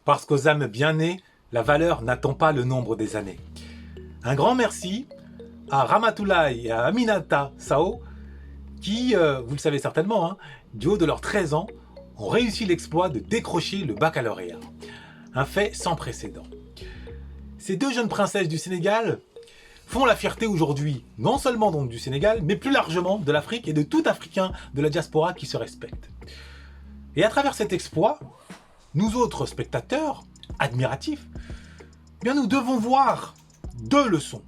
Parce qu'aux âmes bien nées, la valeur n'attend pas le nombre des années. Un grand merci à Ramatoulaye et à Aminata Sao qui, vous le savez certainement, du haut de leurs 13 ans, ont réussi l'exploit de décrocher le baccalauréat. Un fait sans précédent. Ces deux jeunes princesses du Sénégal font la fierté aujourd'hui, non seulement donc du Sénégal, mais plus largement de l'Afrique et de tout Africain de la diaspora qui se respecte. Et à travers cet exploit, nous autres spectateurs, admiratifs, eh bien nous devons voir deux leçons.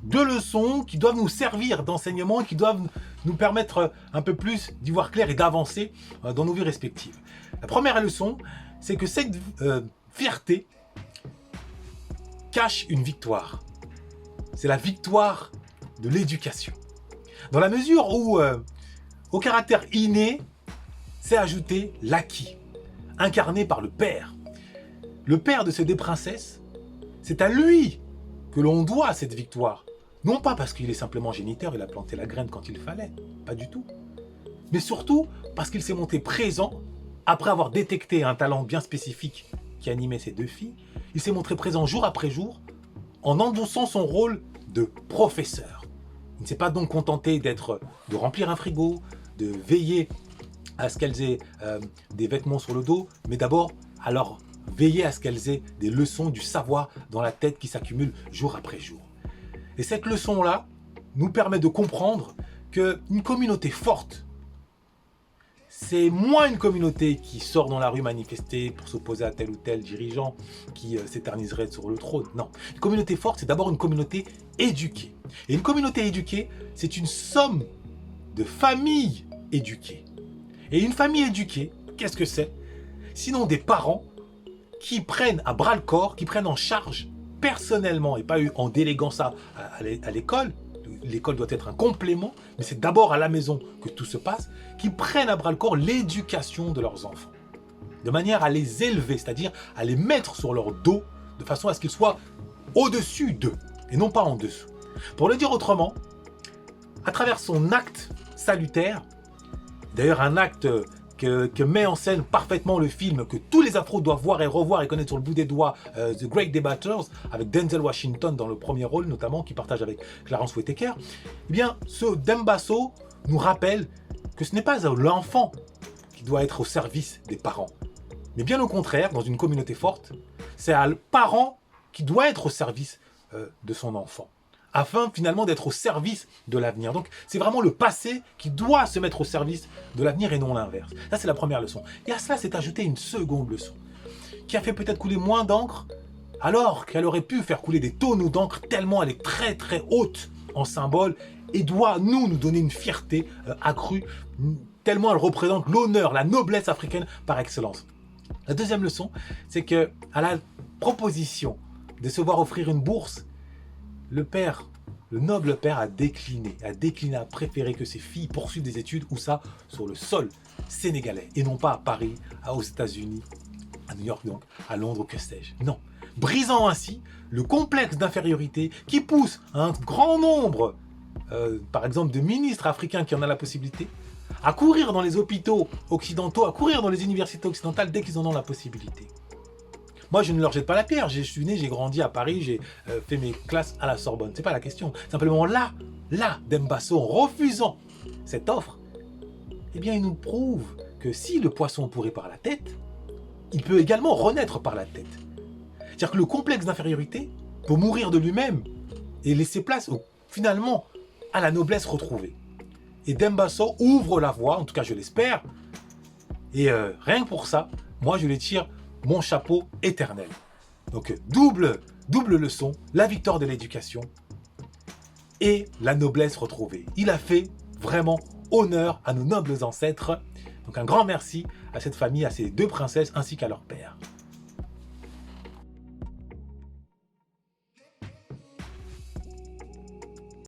Deux leçons qui doivent nous servir d'enseignement et qui doivent nous permettre un peu plus d'y voir clair et d'avancer dans nos vies respectives. La première leçon, c'est que cette fierté cache une victoire. C'est la victoire de l'éducation. Dans la mesure où, au caractère inné, s'est ajouté l'acquis, incarné par le père. Le père de ces deux princesses, c'est à lui que l'on doit cette victoire. Non pas parce qu'il est simplement géniteur, il a planté la graine quand il fallait, pas du tout. Mais surtout parce qu'il s'est montré présent, après avoir détecté un talent bien spécifique qui animait ces deux filles, il s'est montré présent jour après jour, en endossant son rôle de professeur. Il ne s'est pas donc contenté de remplir un frigo, de veiller à ce qu'elles aient des vêtements sur le dos, mais d'abord à leur veiller à ce qu'elles aient des leçons du savoir dans la tête qui s'accumulent jour après jour. Et cette leçon-là nous permet de comprendre qu'une communauté forte, c'est moins une communauté qui sort dans la rue manifester pour s'opposer à tel ou tel dirigeant qui s'éterniserait sur le trône. Non, une communauté forte, c'est d'abord une communauté éduquée. Et une communauté éduquée, c'est une somme de familles éduquées. Et une famille éduquée, qu'est-ce que c'est? Sinon des parents qui prennent à bras le corps, qui prennent en charge personnellement et pas en déléguant ça à l'école. L'école doit être un complément, mais c'est d'abord à la maison que tout se passe, qui prennent à bras le corps l'éducation de leurs enfants. De manière à les élever, c'est-à-dire à les mettre sur leur dos, de façon à ce qu'ils soient au-dessus d'eux, et non pas en dessous. Pour le dire autrement, à travers son acte salutaire, d'ailleurs un acte que met en scène parfaitement le film que tous les afros doivent voir et revoir et connaître sur le bout des doigts, The Great Debaters, avec Denzel Washington dans le premier rôle notamment, qui partage avec Clarence Whittaker, eh bien ce Dembasso nous rappelle que ce n'est pas l'enfant qui doit être au service des parents, mais bien au contraire, dans une communauté forte, c'est le parent qui doit être au service de son enfant, afin finalement d'être au service de l'avenir. Donc c'est vraiment le passé qui doit se mettre au service de l'avenir et non l'inverse. Ça c'est la première leçon. Et à cela s'est ajoutée une seconde leçon, qui a fait peut-être couler moins d'encre, alors qu'elle aurait pu faire couler des tonneaux d'encre tellement elle est très très haute en symbole et doit nous donner une fierté accrue, tellement elle représente l'honneur, la noblesse africaine par excellence. La deuxième leçon, c'est que à la proposition de se voir offrir une bourse, le noble père a décliné, a préféré que ses filles poursuivent des études, où ça, sur le sol sénégalais, et non pas à Paris, aux États-Unis, à New York donc, à Londres ou que sais-je. Non, brisant ainsi le complexe d'infériorité qui pousse un grand nombre, par exemple de ministres africains qui en ont la possibilité, à courir dans les hôpitaux occidentaux, à courir dans les universités occidentales dès qu'ils en ont la possibilité. Moi, je ne leur jette pas la pierre. Je suis né, j'ai grandi à Paris, j'ai fait mes classes à la Sorbonne. C'est pas la question. Simplement là, Dembasso, en refusant cette offre, eh bien, il nous prouve que si le poisson pourrit par la tête, il peut également renaître par la tête. C'est-à-dire que le complexe d'infériorité peut mourir de lui-même et laisser place, finalement, à la noblesse retrouvée. Et Dembasso ouvre la voie, en tout cas je l'espère, et rien que pour ça, moi je les tire mon chapeau éternel. Donc double leçon, la victoire de l'éducation et la noblesse retrouvée. Il a fait vraiment honneur à nos nobles ancêtres. Donc un grand merci à cette famille, à ces deux princesses ainsi qu'à leur père.